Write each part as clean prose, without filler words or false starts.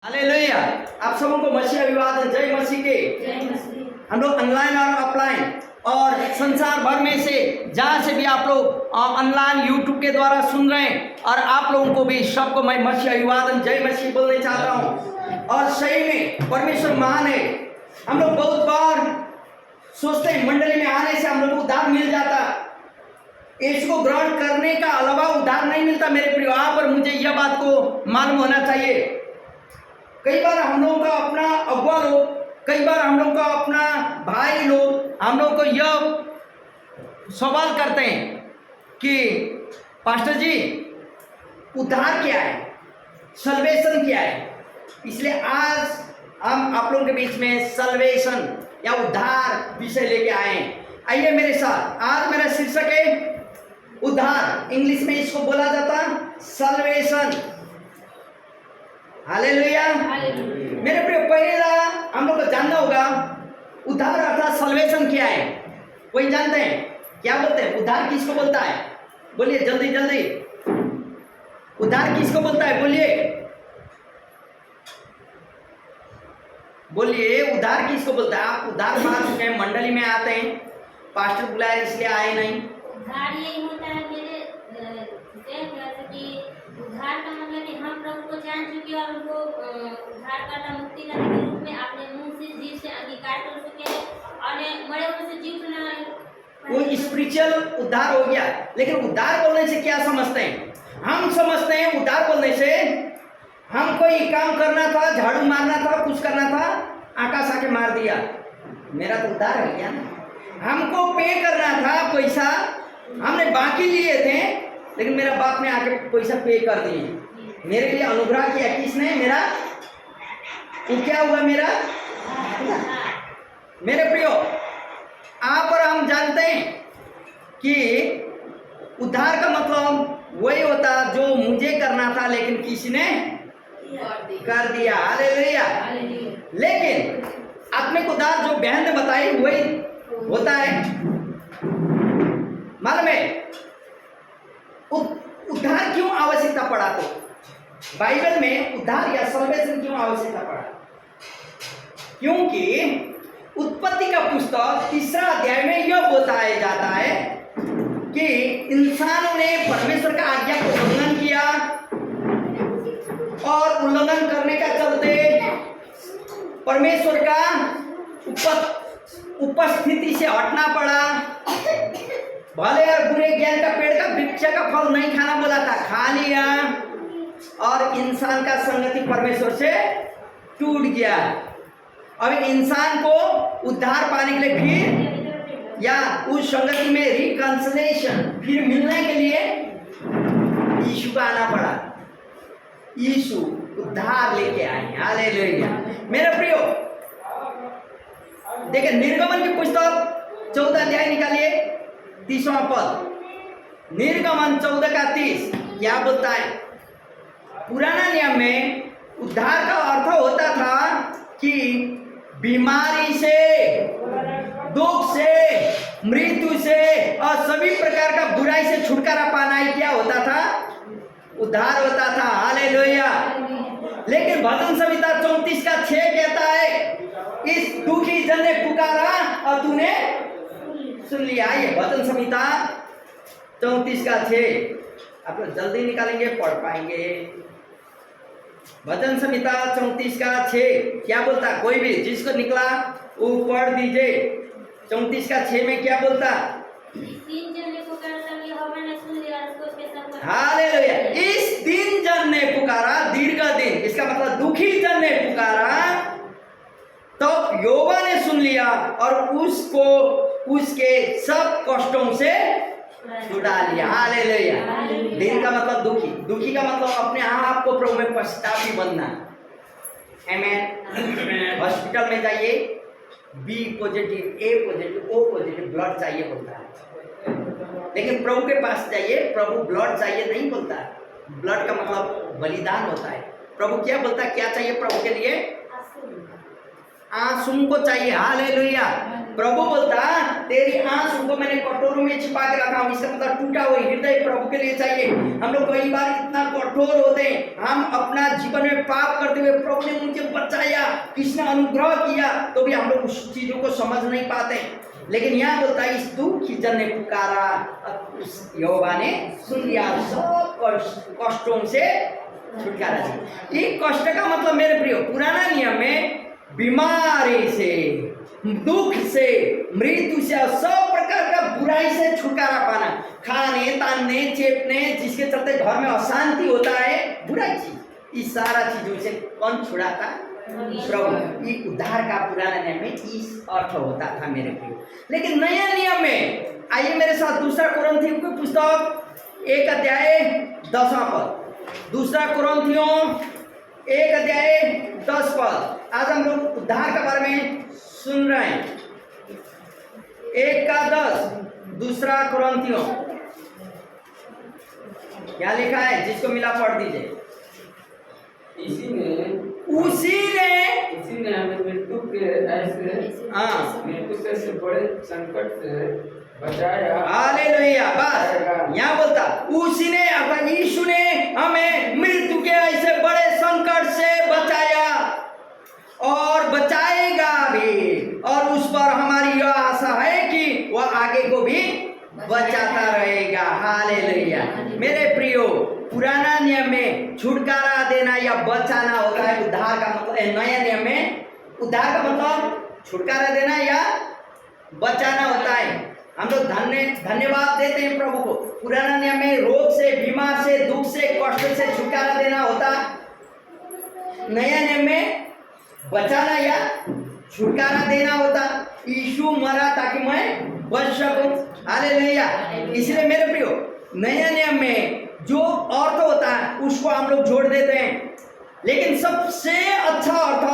Hallelujah. आप सबों को मसीह अभिवादन, जय मसीह के। हम लोग ऑनलाइन और ऑफलाइन और संसार भर में से जहाँ से भी आप लोग ऑनलाइन यूट्यूब के द्वारा सुन रहे हैं, और आप लोगों को भी सबको मैं मसीह अभिवादन, जय मसीह बोलने चाहता हूँ। और सही में परमेश्वर महान है। हम लोग बहुत बार सोचते हैं मंडली में आने से हम लोग को उद्धार मिल जाता, इसको ग्रहण करने का अलावा उद्धार नहीं मिलता। मेरे प्रिय, आप और मुझे यह बात को मालूम होना चाहिए। कई बार हम लोगों का अपना अगुआ लोग, कई बार हम लोग का अपना भाई लोग हम लोग को यह सवाल करते हैं कि पास्टर जी उद्धार क्या है, सल्वेशन क्या है। इसलिए आज हम आप लोगों के बीच में सल्वेशन या उद्धार विषय लेके आए हैं। आइए मेरे साथ। आज मेरा शीर्षक है उद्धार। इंग्लिश में इसको बोला जाता सल्वेशन। हालेलुया। मेरे प्रिय, पहला हम लोग को जानना होगा उद्धार अर्थात सल्वेशन क्या है। कोई जानते हैं क्या बोलते हैं? उद्धार किसको बोलता है? बोलिए जल्दी जल्दी। उद्धार किसको बोलता है? बोलिए बोलिए, उद्धार किसको बोलता है? आप उद्धार पा चुके हैं, मंडली में आते हैं, पास्टर बुलाया इसलिए आए नहीं। उद्धार यही होता है मेरे कि उद्धार का मतलब कि हम प्रभु को जान चुके और उनको उद्धारकर्ता मुक्तिदाता के रूप में अपने मुंह से जीव से अंगीकार कर चुके और मरे हुए से जी उठना, वो स्पिरिचुअल उद्धार हो गया। लेकिन उद्धार बोलने से क्या समझते हैं? हम समझते हैं उद्धार बोलने से हम कोई काम करना था, झाड़ू मारना था, कुछ करना था, आकाश आके मार दिया, मेरा तो उद्धार है क्या ना। हमको पे करना था पैसा, हमने बाकी लिए थे, लेकिन मेरा बाप ने आके पैसा पे कर दिए, मेरे लिए अनुग्रह किया। किसने? मेरा। वो क्या हुआ? मेरा। मेरे प्रियो, आप और हम जानते हैं कि उद्धार का मतलब वही होता जो मुझे करना था लेकिन किसी ने कर दिया। हालेलुया। लेकिन आत्मिक उद्धार जो बहन ने बताई वही होता है। मालूम है उद्धार क्यों आवश्यकता पड़ा? तो बाइबल में उद्धार या सल्वेशन क्यों आवश्यकता पड़ा? क्योंकि उत्पत्ति का पुस्तक 3 अध्याय में यह बताया जाता है कि इंसानों ने परमेश्वर का आज्ञा को उल्लंघन किया और उल्लंघन करने का चलते परमेश्वर का उपस्थिति से हटना पड़ा। भले और बुरे ज्ञान का पेड़ का वृक्ष का फल नहीं खाना बोला था, खा लिया और इंसान का संगति परमेश्वर से टूट गया। अब इंसान को उद्धार पाने के लिए फिर या उस संगति में रिकंसिलिएशन फिर मिलने के लिए यीशु का आना पड़ा। यीशु उद्धार लेके आए। हालेलुया। मेरे प्रियो, देखिए निर्गमन की पुस्तक 14 अध्याय निकालिए, 30वां पद। निर्गमन 14 का 30 क्या बोलता है? पुराना नियम में उद्धार का अर्थ होता था कि बीमारी से, दुख से, मृत्यु से और सभी प्रकार का बुराई से छुटकारा पाना ही क्या होता था? उद्धार होता था। हालेलुया। लेकिन भजन संहिता 34 का 6 कहता है, इस दुखी जन ने पुकारा और तूने सुन लिया। ये भजन संहिता 34 का 6 आप लोग जल्दी निकालेंगे, पढ़ पाएंगे। भजन संहिता 34 का 6 क्या बोलता? कोई भी जिसको निकला वो पढ़ दीजिए। 34 का 6 में क्या बोलता? हालेलुया। इस दिन जन ने पुकारा, दीर्घ दिन, इसका मतलब दुखी जन ने पुकारा तो यहोवा ने सुन लिया और उसको उसके सब कष्टों से छुड़ा लिया। हालेलुया। दिन का मतलब दुखी, दुखी का मतलब अपने आप को प्रभु में पश्चातापी बनना। आमीन। हॉस्पिटल में जाइए, बी पॉजिटिव, ए पॉजिटिव, ओ पॉजिटिव ब्लड चाहिए बोलता है, लेकिन प्रभु के पास जाइए, प्रभु ब्लड चाहिए नहीं बोलता है। ब्लड का मतलब बलिदान होता है। प्रभु क्या बोलता है? क्या चाहिए प्रभु के लिए? आंसू को चाहिए। हालेलुया। प्रभु बोलता तेरी आंसू को मैंने कटोरों में छिपा के रखा हूं। इसका मतलब टूटा हुआ हृदय प्रभु के लिए चाहिए। हम लोग कई बार इतना कठोर होते हैं, हम अपना जीवन में पाप करते हुए प्रभु ने मुझे बचाया, किसने अनुग्रह किया, तो भी हम लोग उस चीजों को समझ नहीं पाते। लेकिन यहाँ बोलता है इस दुखी जन ने पुकारा, उस यहोवा ने सुन लिया, सब कष्टों से छुटकारा दिया। ये कष्ट का मतलब मेरे प्रिय पुराना नियम में बीमारी से, दुख से, मृत्यु से, सब प्रकार का बुराई से छुटकारा पाना, खाने तानने चेपने जिसके चलते घर में अशांति होता है, बुराई चीज, इस सारा चीजों से कौन छुड़ाता? प्रभु। ये उद्धार का पुराना नियम में इस अर्थ होता था मेरे प्रिय। लेकिन नया नियम में आइए मेरे साथ दूसरा कुरिन्थियों की पुस्तक 1 अध्याय 10वां पद, दूसरा कुरिन्थियों 1 अध्याय 10 पद। आज हम लोग उद्धार के बारे में सुन रहे हैं। 1 का 10, दूसरा कुरिन्थियों, क्या लिखा है? जिसको मिला पढ़ दीजिए। उसी ने हमें मृत्यु के ऐसे बड़े संकट से बचाया। हालेलुया। बस यहाँ बोलता उसी ने, अर्थात यीशु ने हमें मृत्यु के ऐसे बड़े संकट से बचाया और बचाएगा भी, और उस पर हमारी यह आशा है कि वह आगे को भी बचाता रहेगा। हालेलुया। मेरे प्रियो, पुराना नियम में छुटकारा देना या बचाना होता है उद्धार का मतलब। नया नियम में उद्धार का मतलब छुटकारा देना या बचाना होता है। हम लोग धन्यवाद देते हैं प्रभु को। पुराना नियम में रोग से, बीमार से, दुख से, कष्ट से छुटकारा देना होता। नया नियम में बचाना या छुटकारा देना होता। यीशु मरा ताकि मैं बच सकूं। हालेलुया। इसलिए मेरे प्रियो, नया नियम में जो अर्थ होता है उसको हम लोग जोड़ देते हैं, लेकिन सबसे अच्छा अर्थ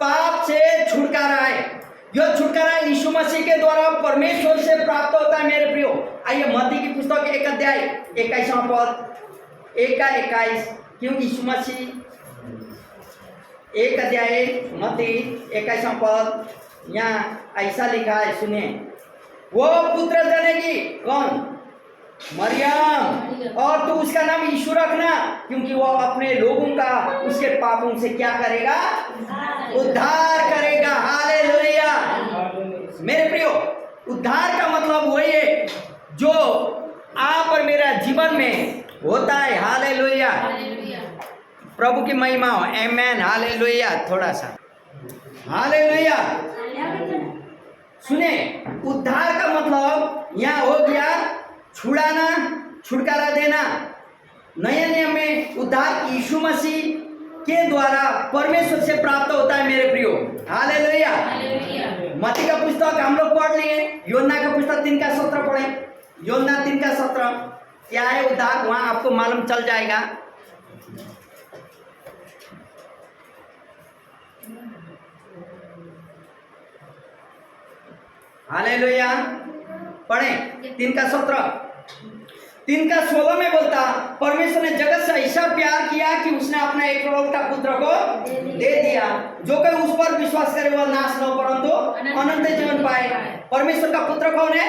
पाप से छुटकारा है। यह छुटकारा यीशु मसीह के द्वारा परमेश्वर से प्राप्त होता है मेरे प्रियो। आइए मत्ती की पुस्तक 1 अध्याय 21वां पद, 1 का 21, क्यों यीशु मसीह 1 अध्याय मत्ती 21वां पद, यहाँ ऐसा लिखा है, सुनिए। वो पुत्र जनेगी, कौन? मरियम, और तू उसका नाम यीशु रखना, क्योंकि वो अपने लोगों का उसके पापों से क्या करेगा? उद्धार करेगा। हालेलुया। मेरे प्रियो, उद्धार का मतलब वही है जो आप और मेरा जीवन में होता है। हालेलुया। प्रभु की महिमा हो। आमेन। हालेलुया। थोड़ा सा हालेलुया। सुने, उद्धार का मतलब यहाँ हो गया छुड़ाना, छुटकारा देना। नया नियम में उद्धार यीशु मसीह के द्वारा परमेश्वर से प्राप्त होता है मेरे प्रियो। हालेलुया। मत्ती का पुस्तक हम लोग पढ़ लिए, योना का पुस्तक 3 का 17 पढ़े। योना 3 का 17 क्या है उद्धार, वहां आपको मालूम चल जाएगा। हालेलुया। पढ़े 3 का 17। 3 का 16 में बोलता, परमेश्वर ने जगत से ऐसा प्यार किया कि उसने अपना एकलौता पुत्र को दे दिया, जो कोई उस पर विश्वास करे वह नाश न हो परंतु अनंत जीवन पाए। परमेश्वर का पुत्र कौन है?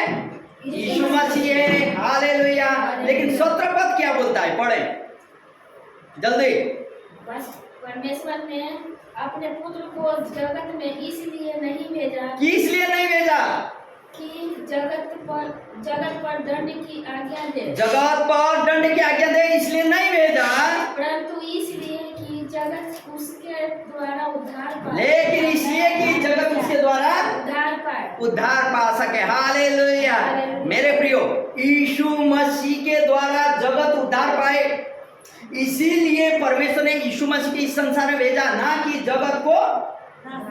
यीशु मसीह है। हालेलुया। लेकिन 17 पद क्या बोलता है, पढ़े जल्दी। परमेश्वर ने अपने पुत्र को जगत में इसलिए नहीं भेजा, किस लिए नहीं भेजा? कि जगत पर दंड की आज्ञा दे। जगत पर दंड की आज्ञा दे इसलिए नहीं भेजा, परंतु इसलिए कि जगत उसके द्वारा उद्धार पाए। लेकिन इसलिए कि जगत उसके द्वारा उद्धार पा सके। हालेलुया। मेरे प्रियो, यीशु मसीह के द्वारा जगत उद्धार पाए, इसीलिए परमेश्वर ने यीशु मसीह को इस संसार में भेजा, ना कि जगत को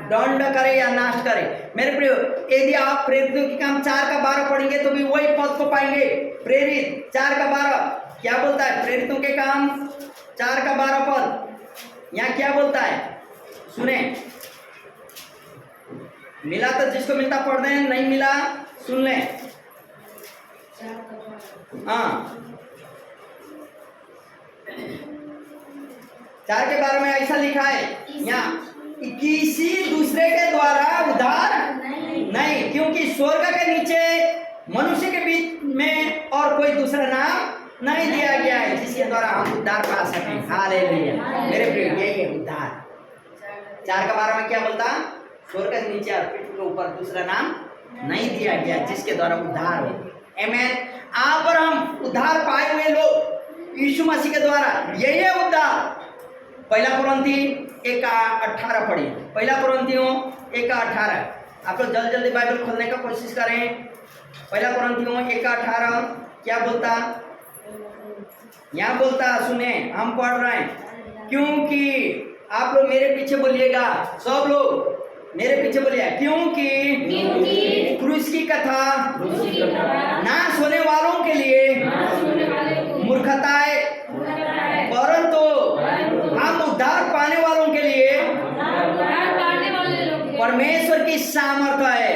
दंड करे या नाश करे। मेरे प्रियो, यदि आप प्रेरितों के काम 4 का 12 पढ़ेंगे तो भी वही पद को पाएंगे। प्रेरित 4 का 12 क्या बोलता है? प्रेरितों के काम 4 का 12 पद यहाँ क्या बोलता है, सुने। मिला तो जिसको मिलता पढ़ दें, नहीं मिला सुन लें। हाँ, 4 के 12 में ऐसा लिखा है यहाँ, किसी दूसरे के द्वारा उद्धार नहीं, क्योंकि स्वर्ग के नीचे मनुष्य के बीच में और कोई दूसरा नाम नहीं दिया गया है जिसके द्वारा हम उद्धार पा सकें। हालेलुया। मेरे प्रिय, यही है उद्धार। 4:12 में क्या बोलता? स्वर्ग के नीचे और पृथ्वी के ऊपर दूसरा नाम नहीं दिया गया जिसके द्वारा उद्धार हो। आमेन। आप और हम उद्धार पाए हुए लोग यीशु मसीह के द्वारा, यही है उद्धार। 1 कुरिन्थी 1:18 पढ़िए। 1 कुरिन्थियों 1:18। आप लोग जल्दी जल्दी बाइबल खोलने का कोशिश करें। 1 कुरिन्थियों 1:18 क्या बोलता? यहाँ बोलता, सुने, हम पढ़ रहे हैं। क्योंकि आप लोग मेरे पीछे बोलिएगा, सब लोग मेरे पीछे बोलिए, क्योंकि क्रूस की कथा नाश होने वालों के लिए मूर्खता है, परंतु हम उद्धार पाने वालों के लिए परमेश्वर की सामर्थ्य है।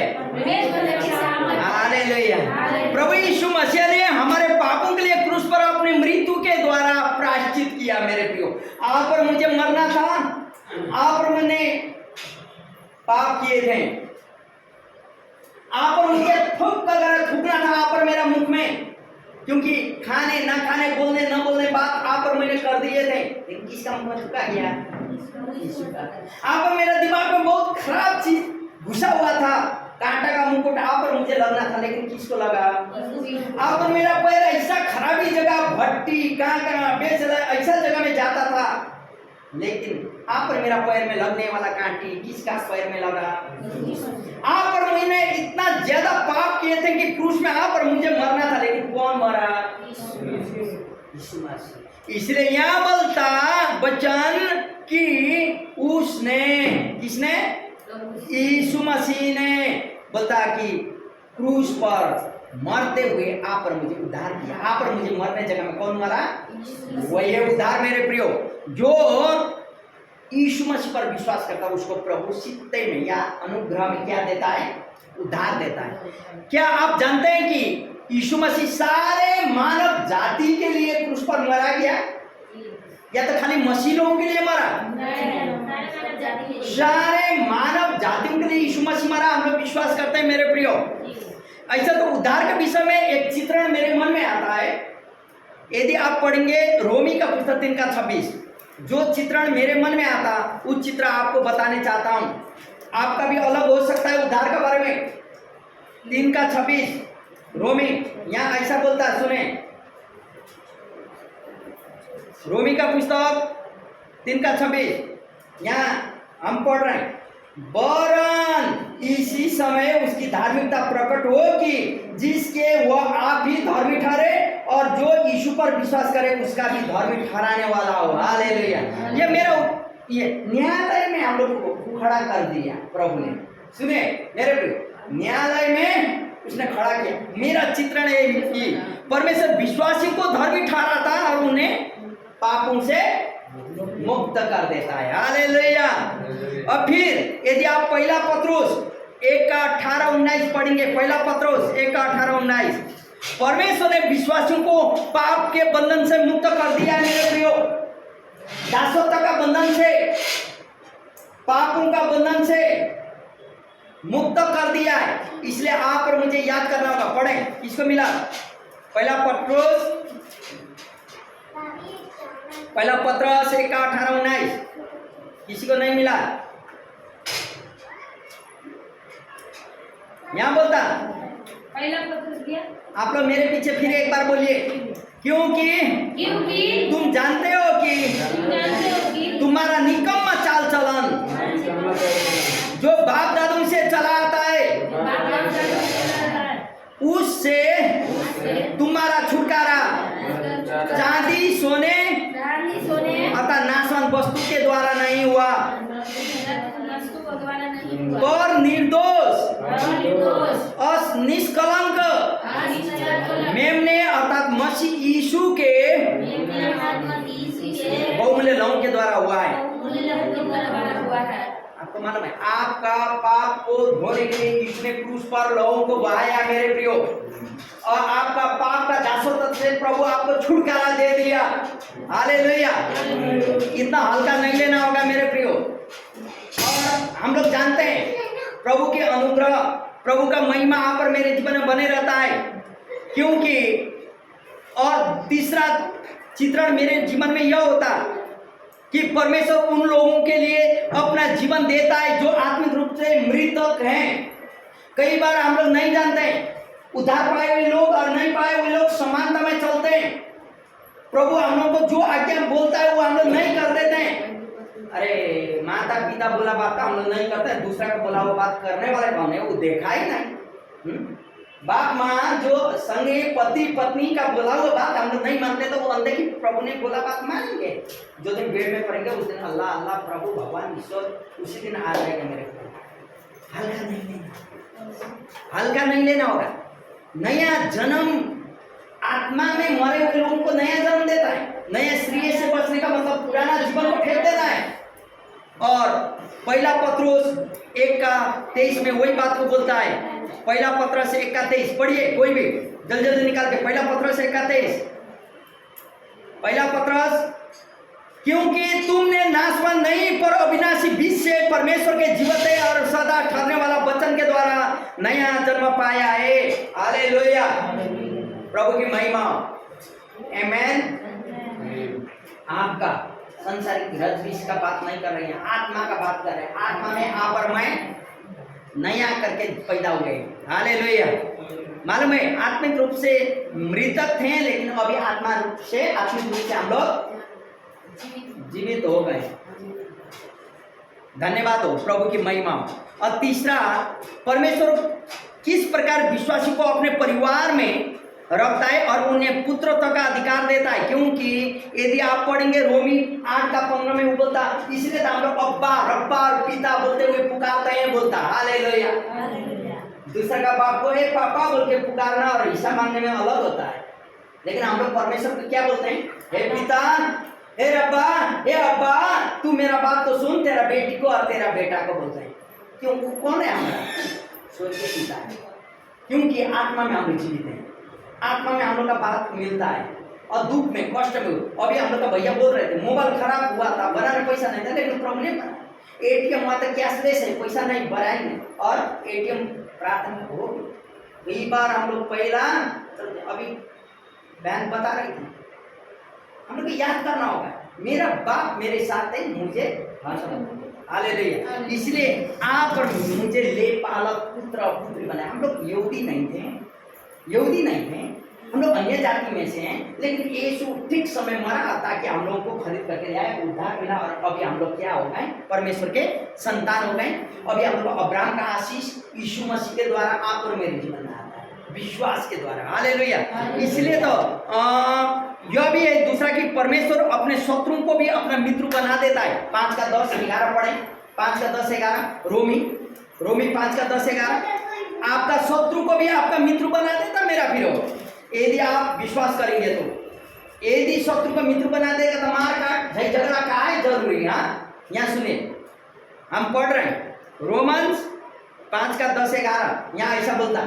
हालेलुया। प्रभु यीशु मसीह ने हमारे पापों के लिए क्रूस पर अपनी मृत्यु के द्वारा प्रायश्चित किया। मेरे प्रियो, आप और मुझे मरना था, आप और मैंने पाप किए थे, आप और मुझे थूकना था आप और मेरा मुख में, क्योंकि खाने ना खाने, बोलने ना बोलने बात आप और मैंने कर दिए थे। लेकिन किसका मुख में थूका गया? आप और मेरा दिमाग में बहुत खराब चीज घुसा हुआ था, कांटा का मुकुट आप और मुझे लगना था, लेकिन किसको लगा? आप और मेरा पैर ऐसा खराबी जगह, भट्टी कहाँ बेचला ऐसा जगह में जाता था, लेकिन आप और मेरा पैर में लगने वाला कांटी किसका पैर में लगा? आप और मैंने इतना ज्यादा पाप किए थे कि क्रूस में आप और मुझे मरना था, लेकिन कौन मरा? यीशु मसीह। इसलिए यहाँ बोलता वचन कि उसने, किसने? यीशु मसीह ने बोलता कि क्रूस पर मरते हुए आप और मुझे उद्धार किया। आप और मुझे मरने जगह में कौन मरा? वही है उद्धार। मेरे प्रियो, जो यीशु मसीह पर विश्वास करता है उसको प्रभु सित्ते में या अनुग्रह में क्या देता है? उद्धार देता है। क्या आप जानते हैं कि यीशु मसीह सारे मानव जाति के लिए क्रूस पर मरा गया, या तो खाली मसीह लोगों के लिए मरा? सारे मानव जातियों के लिए यीशु मसीह मरा। हम लोग विश्वास करते हैं मेरे प्रियो। ऐसा तो उद्धार के विषय में एक चित्रण मेरे मन में आता है। यदि आप पढ़ेंगे रोमी का पुस्तक 3:26, जो चित्रण मेरे मन में आता उस चित्र आपको बताने चाहता हूं। आपका भी अलग हो सकता है उद्धार के बारे में। 3:26 रोमी, यहाँ ऐसा बोलता है, सुने, रोमी का पुस्तक 3:26, यहाँ हम पढ़ रहे हैं, वरन इसी समय उसकी धार्मिकता प्रकट होगी जिसके वह आप भी धर्मी ठहरे और जो यीशु पर विश्वास करे उसका भी धर्मी ठहराने वाला हो। हालेलुया। ये न्यायालय में हम लोग को खड़ा कर दिया प्रभु ने। सुने मेरे प्रिय, न्यायालय में उसने खड़ा किया। मेरा चित्रण है कि परमेश्वर विश्वासी को धर्मी ठहराता है और उन्हें पापों से मुक्त कर देता है। हालेलुया। और फिर यदि आप 1 पत्रुस 1:18-19 पढ़ेंगे, 1 पत्रुस 1:18-19, परमेश्वर ने विश्वासियों को पाप के बंधन से मुक्त कर दिया है। मेरे प्रियो, दासत्व का बंधन से, पापों का बंधन से मुक्त कर दिया है। इसलिए आप और मुझे याद करना होगा। पढ़ें, किसको मिला? 1 पत्रुस 1:18-19, किसी को नहीं मिला? यहाँ बोलता, आप लोग मेरे पीछे फिर एक बार बोलिए, क्योंकि तुम जानते हो कि तुम्हारा निकम्मा चाल चलन जो बाप दादों से चला आता है, उससे तुम्हारा छुटकारा चांदी सोने अतः नाशवान वस्तु के द्वारा नहीं हुआ, और निर्दोष और निष्कलंक मेमने अर्थात मसीह यीशु के बहुमूल्य लहू के द्वारा हुआ है। आपको मालूम है, आपका पाप को धोने के लिए यीशु ने क्रूस पर लहू को बहाया मेरे प्रियो, और आपका पाप का दासत्व से प्रभु आपको छुटकारा दे दिया। हालेलुया। इतना हल्का नहीं लेना होगा मेरे प्रियो। और हम लोग जानते हैं प्रभु के अनुग्रह, प्रभु का महिमा आप और मेरे जीवन में बने रहता है। क्योंकि और तीसरा चित्रण मेरे जीवन में यह होता कि परमेश्वर उन लोगों के लिए अपना जीवन देता है जो आत्मिक रूप से मृतक हैं। कई बार हम लोग नहीं जानते, उद्धार पाए हुए लोग और नहीं पाए हुए लोग समानता में चलते हैं। प्रभु हम लोग को जो आज्ञा बोलता है वो हम लोग नहीं कर देते हैं। अरे माता पिता बोला बात हम लोग नहीं करते, दूसरा को बोला वो बात करने वाले कौन है? वो देखा ही नहीं। बाप माँ जो संगे पति पत्नी का बोला हुआ बात हम लोग नहीं मानते, तो वो अंदर की प्रभु ने बोला बात मानेंगे। जो दिन बेड में पड़ेंगे उस दिन अल्लाह अल्लाह प्रभु भगवान ईश्वर उसी दिन आ जाएगा मेरे को। हल्का नहीं लेना, हल्का नहीं लेना होगा। नया जन्म आत्मा में मरे हुए लोगों को नया जन्म देता है। नया शरीर से बचने का मतलब पुराना जीवन को फेंक देता है। और पहला पत्रोस 1:23 में वही बात को बोलता है। पहला पत्रस 1:23 पढ़िए, कोई भी जल्दी जल्दी निकाल के। पहला पत्रस 1:23। पहला पत्रस, क्योंकि तुमने नाशवान नहीं पर अविनाशी बीज से परमेश्वर के जीवित और सदा ठहरने वाला वचन के द्वारा नया जन्म पाया है। हालेलुया, प्रभु की महिमा। आमेन। आपका संसारिक रज बीज का बात नहीं कर रहे हैं, आत्मा का बात कर रहे हैं। आत्मा में आप और मैं नया करके पैदा हुए। हालेलुया। मालूम है आत्मिक रूप से मृतक थे, लेकिन अभी आत्मिक रूप से हम लोग जीवित हो गए। धन्यवाद हो प्रभु की महिमा। और तीसरा, परमेश्वर किस प्रकार विश्वासी को अपने परिवार में रखता है और उन्हें पुत्रत्व का अधिकार देता है। क्योंकि यदि आप पढ़ेंगे रोमी 8:15 में वो बोलता, इसलिए तो हम लोग अब्बा रब्बा और पिता बोलते हुए पुकारते हैं, बोलता हालेलुया। दूसरा का बाप को हे पापा बोल के पुकारना और हिस्सा मांगने में अलग होता है। लेकिन हम लोग परमेश्वर को क्या बोलते हैं? हे पिता, हे रब्बा, हे अब्बा, तू मेरा बात तो सुन। तेरा बेटी को और तेरा बेटा को बोलते हैं। क्यों? कौन है हमारा? स्वर्गीय पिता है। क्योंकि आत्मा में हम लोग जीवित हैं। आत्मा में हम लोग का बात मिलता है और दुख में कष्ट में। अभी हम लोग का भैया बोल रहे थे मोबाइल खराब हुआ था, बनाने पैसा नहीं था, लेकिन प्रभु ने बना। एटीएम हुआ था, कैशलेस है, पैसा नहीं बनाएंगे और एटीएम प्रार्थना हो गई। कई बार हम लोग पहला अभी बैंक बता रहे थे, हम लोग को याद करना होगा मेरा बाप मेरे साथ है, मुझे हालेलुया। इसलिए आप और मुझे ले पालक पुत्र और पुत्री बनाए। हम लोग यहूदी नहीं थे, यहूदी नहीं थे, हम लोग अन्य जाति में से हैं, लेकिन यीशु ठीक समय मरा ताकि हम लोगों को खरीद करके लाए, उद्धार मिला। और अभी हम लोग क्या हो गए? परमेश्वर के संतान हो गए। अभी हम लोग अब्राहम का आशीष यीशु मसीह के द्वारा आप और मेरे जीवन में आता है, विश्वास के द्वारा। हालेलुया। इसलिए तो यह भी है दूसरा कि परमेश्वर अपने शत्रुओं को भी अपना मित्र बना देता है। 5:10-11 पढ़े, 5:10-11 रोमी 5:10-11। आपका शत्रु को भी आपका मित्र बना देता मेरा फिरो, यदि आप विश्वास करेंगे तो। यदि शत्रु को मित्र बना देगा तो मार काट झगड़ा का है जरूरी। हाँ, यहाँ सुनिए, हम पढ़ रहे हैं रोमन्स 5:10-11। यहाँ ऐसा बोलता,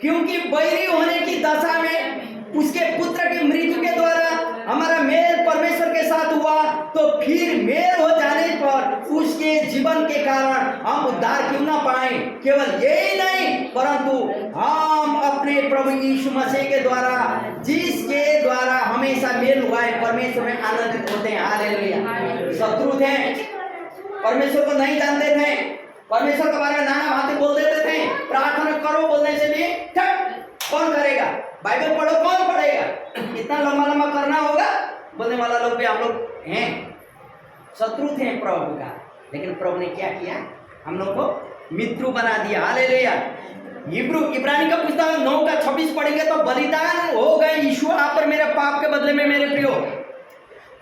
क्योंकि बैरी होने की दशा में उसके पुत्र की मृत्यु के द्वारा हमारा मेल परमेश्वर के साथ हुआ, तो फिर मेल हो जाने पर उसके जीवन के कारण हम उद्धार क्यों ना पाए। केवल यही नहीं, परंतु हम अपने प्रभु यीशु मसीह के द्वारा, जिसके द्वारा हमेशा मेल हुआ है, परमेश्वर में आनंदित होते हैं। हालेलुया। शत्रु थे, परमेश्वर को नहीं जानते थे, परमेश्वर के बारे में नाना बातें बोल देते थे। प्रार्थना करो बोलने से भी कौन करेगा? बाइबल पढ़ो कौन पढ़ेगा? इतना लंबा लंबा करना होगा बोलने वाला लोग भी हम लोग हैं। शत्रु थे प्रभु का, लेकिन प्रभु ने क्या किया? हम लोग को मित्र बना दिया। हालेलुया। इब्रानी का पुस्तक 9:26 पढ़ेंगे तो बलिदान हो गए यीशु आप और मेरे पाप के बदले में। मेरे प्रियो,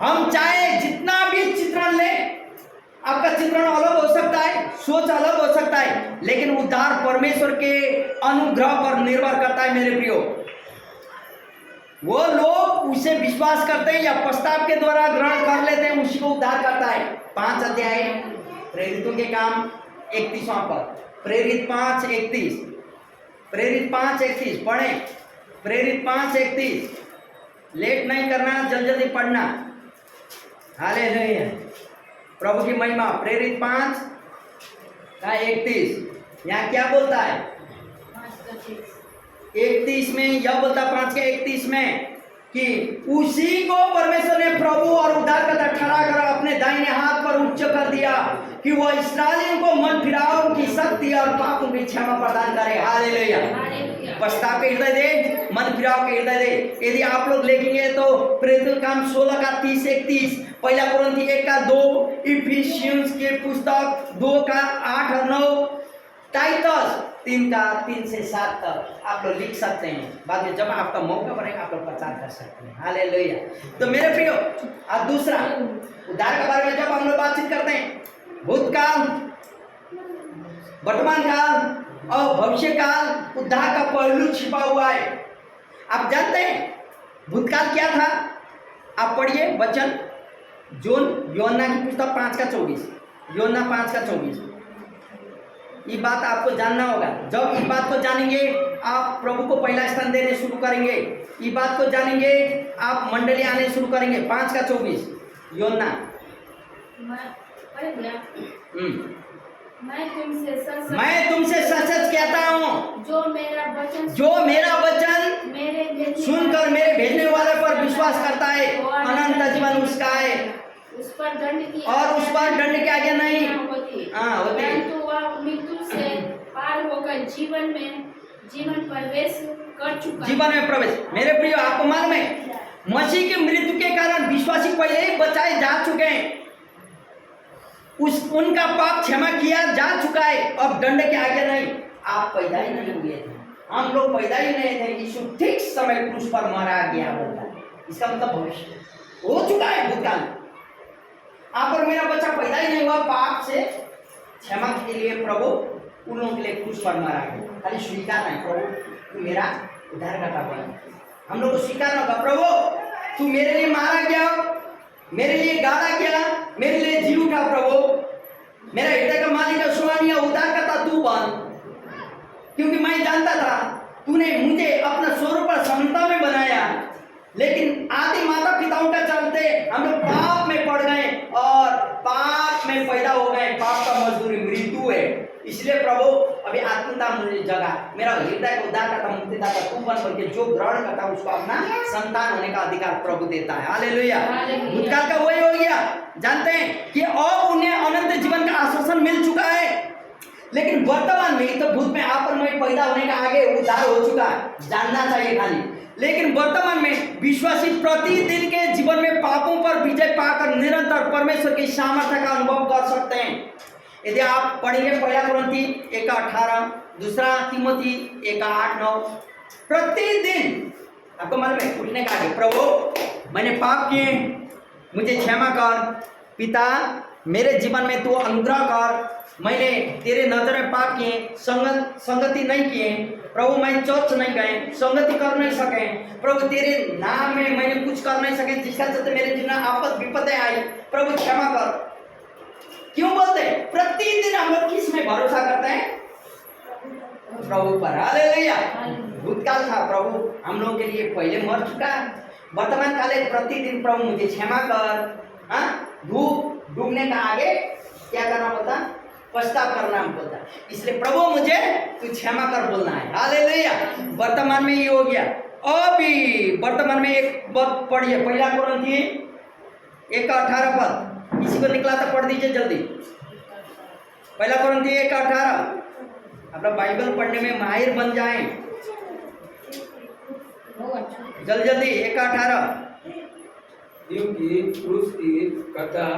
हम चाहे जितना भी चित्रण लें, आपका चित्रण अलग हो सकता है, सोच अलग हो सकता है, लेकिन उद्धार परमेश्वर के अनुग्रह पर निर्भर करता है। मेरे प्रियो, वो लोग उसे विश्वास करते हैं या प्रस्ताव के द्वारा ग्रहण कर लेते हैं, उसी को उद्धार करता है। 5 अध्याय प्रेरितों के काम 31वां पद, प्रेरित 5:31, प्रेरित 5:31 पढ़े, प्रेरित 5:31। लेट नहीं करना, जल्दी जल्दी पढ़ना। हालेलुया, प्रभु की महिमा। प्रेरित 5:31 यहाँ क्या बोलता है? 31 में यह बोलता, 5 के 31 में कि उसी को परमेश्वर ने प्रभु और उद्धारकर्ता ठहरा कर अपने दाहिने हाथ पर उच्च कर दिया कि वह इस्राएलियों को मन फिराव की शक्ति और पापों की क्षमा प्रदान करे। हालेलुया। पश्चाताप के हृदय दे, मन फिराव के हृदय दे। यदि आप लोग लिखेंगे तो प्रेरितों काम 16 का 30-31, पहला कुरिन्थी 1 का 2, इफिसियंस के पुस्तक 2 का 8 और 9, टाइटस 3 का 3 से 7 तक आप लोग लिख सकते हैं। बाद में जब आपका मौका बनेगा आप लोग प्रचार कर सकते हैं। हालेलुया। तो मेरे प्रियो, अब दूसरा उद्धार के बारे में जब हम लोग बातचीत करते हैं, भूतकाल, वर्तमान काल और भविष्य काल, उद्धार का पहलू छिपा हुआ है। आप जानते हैं भूतकाल क्या था? आप पढ़िए वचन योना की पुस्तक 5 का 24, योना 5 का 24। ये बात आपको जानना होगा। जब इस बात को जानेंगे आप प्रभु को पहला स्थान देने शुरू करेंगे। ये बात को जानेंगे आप मंडली आने शुरू करेंगे। 5 का 24 योना। मैं तुमसे सच कहता हूँ, जो मेरा वचन सुनकर मेरे भेजने वाले पर विश्वास करता है, अनंत जीवन उसका है, उस पर दंड की और उस पर दंड की आज्ञा नहीं होती। होती। परंतु वह मृत्यु से पार होकर जीवन प्रवेश कर चुका। जीवन में प्रवेश। मेरे प्रिय, आपको मालूम है मसीह की मृत्यु के कारण विश्वासी पहले ही बचाए जा चुके हैं। उनका पाप क्षमा किया जा चुका है। अब दंड की आज्ञा नहीं। आप पैदा ही नहीं हुए थे, हम लोग पैदा ही नहीं थे, यीशु ठीक समय क्रूस पर मारा गया बोलता है। इसका मतलब भविष्य हो चुका है भूतकाल। आप और मेरा बच्चा पैदा ही नहीं हुआ, पाप से क्षमा के लिए प्रभु उन लोगों के लिए क्रूस पर मारा गया। खाली स्वीकार नहीं, प्रभु तू मेरा उद्धारकर्ता बन। हम लोग को स्वीकार होगा, प्रभु तू मेरे लिए मारा गया, मेरे लिए गाड़ा गया, मेरे लिए जी उठा, प्रभु मेरा हृदय का मालिक है, स्वामी उद्धारकर्ता तू बन। क्योंकि मैं जानता था तूने मुझे अपना स्वरूप पर समानता में बनाया, लेकिन आदि माता पिताओं का चलते हम लोग पाप में पड़ गए और पाप में पैदा हो गए। पाप का मजदूरी मृत्यु है। इसलिए प्रभु अभी आत्मता मुझे जगा, मेरा हृदय को उद्धारकर्ता मुक्तिदाता तू बन, करके जो ग्रहण करता है उसको अपना संतान होने का अधिकार प्रभु देता है। हालेलुया। भूतकाल का वही हो गया। जानते हैं कि अब उन्हें अनंत जीवन का आश्वासन मिल चुका है, लेकिन वर्तमान में तो भूत में आप और मैं पैदा होने का आगे उद्धार हो चुका है, जानना चाहिए खाली। लेकिन वर्तमान में विश्वासी प्रतिदिन के जीवन में पापों पर विजय पाकर निरंतर परमेश्वर की सामर्थ्य का अनुभव कर सकते हैं। यदि आप पढ़ेंगे पहला कुरिन्थी 1:18, दूसरा तिमोथी 1:8-9, प्रतिदिन आपको मालूम है उठने का आगे, प्रभु मैंने पाप किए, मुझे क्षमा कर, पिता मेरे जीवन में तू अनुग्रह कर, मैंने तेरे नजर में पाप किए, संगति नहीं किए, प्रभु मैं चर्च नहीं गए, संगति कर नहीं सके, प्रभु तेरे नाम में मैंने कुछ कर नहीं सके, जिसका चलते मेरे जीवन में आपद विपदे आई, प्रभु क्षमा कर। क्यों बोलते हैं? प्रतिदिन हम लोग किस में भरोसा करते हैं? प्रभु पर। हालेलुया। भूतकाल था, प्रभु हम लोगों के लिए पहले मर चुका, वर्तमान काले प्रतिदिन प्रभु मुझे क्षमा कर। धूप डूबने का आगे क्या करना पड़ता? पश्चाताप करना पड़ता। इसलिए प्रभु मुझे तू क्षमा कर बोलना है। हालेलुया। वर्तमान में ये हो गया। अभी वर्तमान में एक बात पढ़िए, पहला कुरिन्थी 1:18 पद, इसी को निकला था, पढ़ दीजिए जल्दी। पहला कुरिन्थी 1:18। अपना बाइबल पढ़ने में माहिर बन जाएं जल्दी जल्दी। 1:18। क्योंकि क्रूस की कथा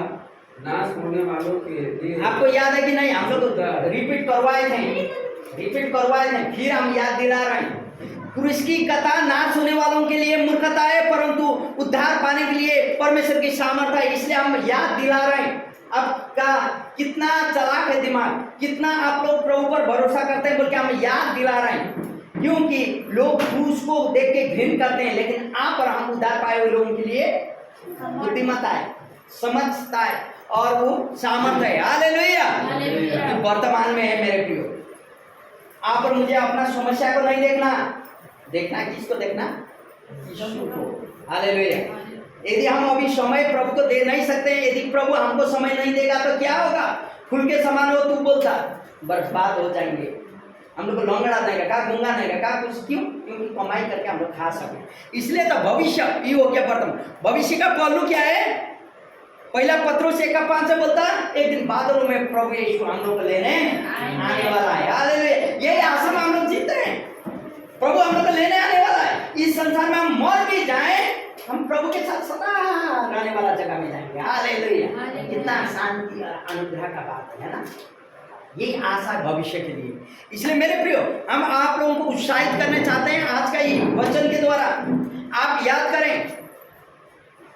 नाश होने वालों के लिए, आपको याद है कि नहीं? हम लोग रिपीट करवाए थे, फिर हम याद दिला रहे हैं। क्रूस की कथा नाश होने वालों के लिए मूर्खता है, परंतु उद्धार पाने के लिए परमेश्वर की सामर्थ्य है, इसलिए हम याद दिला रहे हैं। अब का कितना चालाक है दिमाग, कितना आप लोग प्रभु पर भरोसा करते हैं बोल के हम याद दिला रहे हैं। क्योंकि लोग क्रूस को देख के घृण करते हैं, लेकिन आप और हम उद्धार पाए हुए लोगों के लिए बुद्धिमत्ता है, समझता है और वो सामर्थ्य है। हालेलुया। जो वर्तमान में है मेरे प्रियो, आप और मुझे अपना समस्या को नहीं देखना किसको देखना? यीशु को। हालेलुया। यदि हम अभी समय प्रभु को दे नहीं सकते, यदि प्रभु हमको समय नहीं देगा तो क्या होगा? फूल के समान हो तू बोलता, बर्बाद हो जाएंगे। हम लोग को लौंगड़ा नहीं रखा, गूंगा नहीं रखा, कुछ क्यों? क्योंकि कमाई करके हम लोग खा सके। इसलिए तो भविष्य ये हो गया वर्तमान। भविष्य का पहलू क्या है? पहला पत्रोस 1:5 से बोलता है एक दिन बादलों में प्रभु यीशु हम लोग को लेने आने वाला है। हालेलुया, यही आशा में हम लोग जीते हैं। प्रभु हम लोग को लेने आने वाला है। इस संसार में हम मर भी जाएं, हम प्रभु के साथ सदा रहने वाला जगह में जाएंगे। हालेलुया, कितना शांति और अनुग्रह का बात है ना। यही आशा भविष्य के लिए। इसलिए मेरे प्रियो, हम आप लोगों को उत्साहित करना चाहते हैं आज का ये वचन के द्वारा। आप याद करें,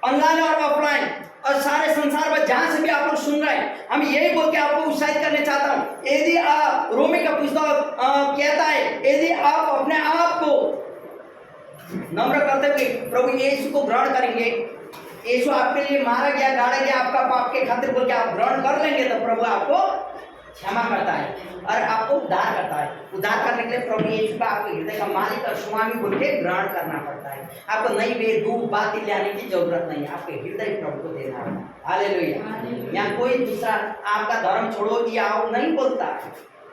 ऑनलाइन और ऑफलाइन और सारे संसार में जहां से भी आप लोग सुन रहे हैं, हम यही बोल के आपको उत्साहित करने चाहता हूं। यदि आप, रोमी का पुस्तक कहता है, यदि आप अपने आप को नम्र करते हुए प्रभु यीशु को ग्रहण करेंगे, यीशु आपके लिए मारा गया, गाड़ा गया आपका पाप के खातिर बोल के आप ग्रहण कर लेंगे, तो प्रभु आपको क्षमा करता है और आपको उद्धार करता है। उद्धार करने के लिए प्रभु यीशु का आपके हृदय का मालिक और स्वामी बोल के ग्रहण करना पड़ता है। आपको नई बेदूब बातें लाने की जरूरत नहीं है, आपके हृदय प्रभु को देना है। हालेलुया, यहाँ कोई दूसरा आपका धर्म छोड़ो ये आओ नहीं बोलता,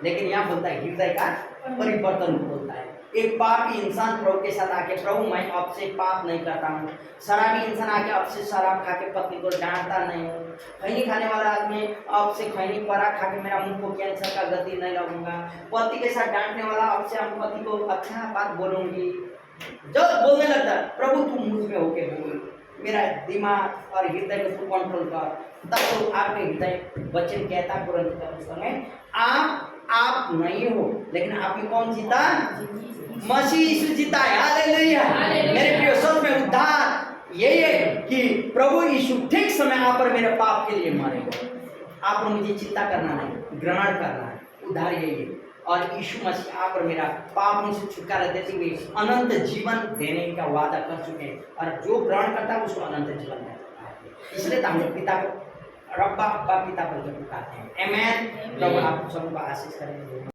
लेकिन यहाँ बोलता है हृदय का परिवर्तन बोलता है। एक पापी इंसान प्रभु के साथ आके, प्रभु मैं आपसे पाप नहीं करता हूँ। शराबी इंसान आके आपसे शराब खा के पत्नी को डांटता नहीं हूँ। खैनी खाने वाला आदमी आपसे खैनी परा खा के मेरा मुंह को कैंसर का गति नहीं लगूंगा। पति के साथ डांटने वाला आपसे हम पति को अच्छा बात बोलूंगी। जब बोलने लगता प्रभु तू मुझ में होके बोल, मेरा दिमाग और हृदय को तू कंट्रोल कर, तब तो आपके हृदय वचन कहता तुरंत का समय आप नहीं हो, लेकिन आप में कौन जीता? मसीह यीशु जीता है। हालेलुया, मेरे प्रिय, सच में उद्धार यही है कि प्रभु यीशु ठीक समय आप और मेरे पाप के लिए मरेगा। आप और मुझे चिंता करना नहीं, ग्रहण करना है। उद्धार यही है। और यीशु मसीह आप और मेरा पापों से छुटकारा देते हुए अनंत जीवन देने का वादा कर चुके हैं, और जो ग्रहण करता है उसको अनंत जीवन देता है। इसलिए तो हम लोग पिता को रब्बा अब्बा पिता बोल के पुकारते हैं। आमेन। प्रभु आप सबको आशीष करें।